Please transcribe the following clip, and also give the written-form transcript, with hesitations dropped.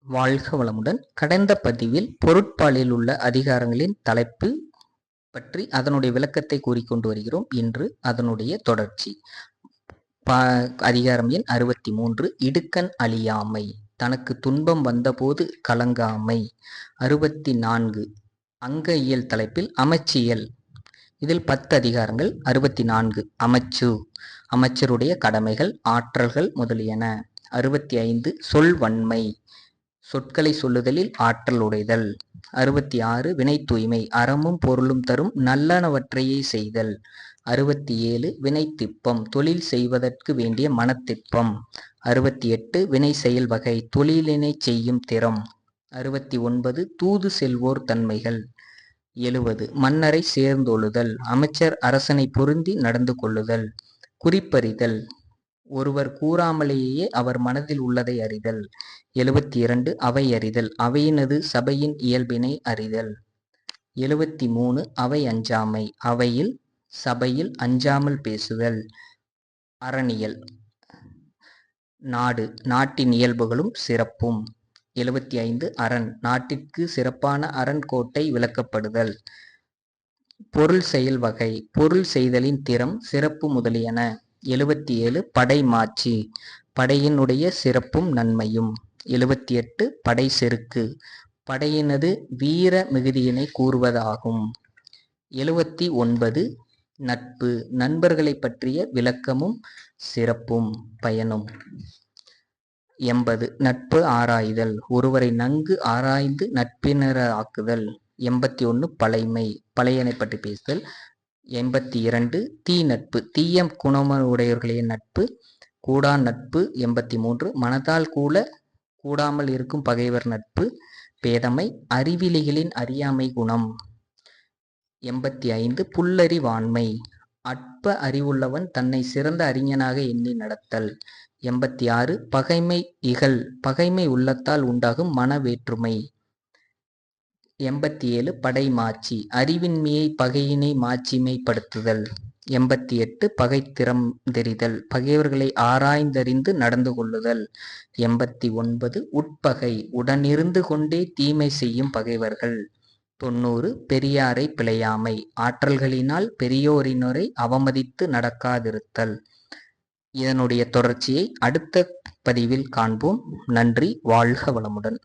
வாழ்க வளமுடன். கடந்த பதிவில் பொருட்பாலில் உள்ள அதிகாரங்களின் தலைப்பு பற்றி அதனுடைய விளக்கத்தை கூறிக்கொண்டு வருகிறோம். இன்று அதனுடைய தொடர்ச்சி. அதிகாரம் எண் 63, இடுக்கண் அழியாமை, தனக்கு துன்பம் வந்தபோது கலங்காமை. 64, அங்க இயல் தலைப்பில் அமைச்சியல். இதில் 10 அதிகாரங்கள். 64, அமைச்சு, அமைச்சருடைய கடமைகள், ஆற்றல்கள் முதலியன. 65, சொல்வன்மை, சொற்களை சொல்லுதலில் ஆற்றல் உடைதல். 66, வினை தூய்மை, அறமும் பொருளும் தரும் நல்லனவற்றையே செய்தல். 67, வினை திப்பம், தொழில் செய்வதற்கு வேண்டிய மனத்திற்பம். 68, வினை செயல் வகை, தொழிலினை செய்யும் திறம். 69, தூது செல்வோர் தன்மைகள். 70, மன்னரை சேர்ந்தொழுதல், அமைச்சர் அரசனை பொருந்தி நடந்து கொள்ளுதல். குறிப்பறிதல், ஒருவர் கூறாமலேயே அவர் மனதில் உள்ளதை அறிதல். 72, அவை அறிதல், அவையினது சபையின் இயல்பினை அறிதல். 73, அவை அஞ்சாமை, அவையில் சபையில் அஞ்சாமல் பேசுதல். அறனியல், நாடு, நாட்டின் இயல்புகளும் சிறப்பும். 75, அரண், நாட்டிற்கு சிறப்பான அரண் கோட்டை விளக்கப்படுதல். பொருள் செயல் வகை, பொருள் செய்தலின் திறம், சிறப்பு முதலியன. 77, படை மாட்சி, படையினுடைய சிறப்பும் நன்மையும். 78, படை செருக்கு, படையினது வீர மிகுதியினை கூறுவதாகும். 79, நட்பு, நண்பர்களை பற்றிய விளக்கமும் சிறப்பும் பயனும். 80, நட்பு ஆராய்தல், ஒருவரை நன்கு ஆராய்ந்து நட்பினராக்குதல். 81, பழைமை, பழையனை பற்றி பேசுதல். 82, தீ நட்பு, தீய குணமுடையவர்களைய நட்பு, கூடா நட்பு. 83, மனதால் கூடாமல் இருக்கும் பகைவர் நட்பு. பேதமை, அறிவிலிகளின் அறியாமை குணம். 85, புல்லறிவாண்மை, அற்ப அறிவுள்ளவன் தன்னை சிறந்த அறிஞனாக எண்ணி நடத்தல். 86, பகைமை இகல், பகைமை உள்ளத்தால் உண்டாகும் மன வேற்றுமை. 87, படை மாட்சி, அறிவின்மையை பகையினை மாட்சிமைப்படுத்துதல். 88, பகை திறம் தெரிதல், பகைவர்களை ஆராய்ந்தறிந்து நடந்து கொள்ளுதல். 89, உட்பகை, உடனிருந்து கொண்டே தீமை செய்யும் பகைவர்கள். 90, பெரியாரை பிழையாமை, ஆற்றல்களினால் பெரியோரினரை அவமதித்து நடக்காதிருத்தல். இதனுடைய தொடர்ச்சியை அடுத்த பதிவில் காண்போம். நன்றி. வாழ்க வளமுடன்.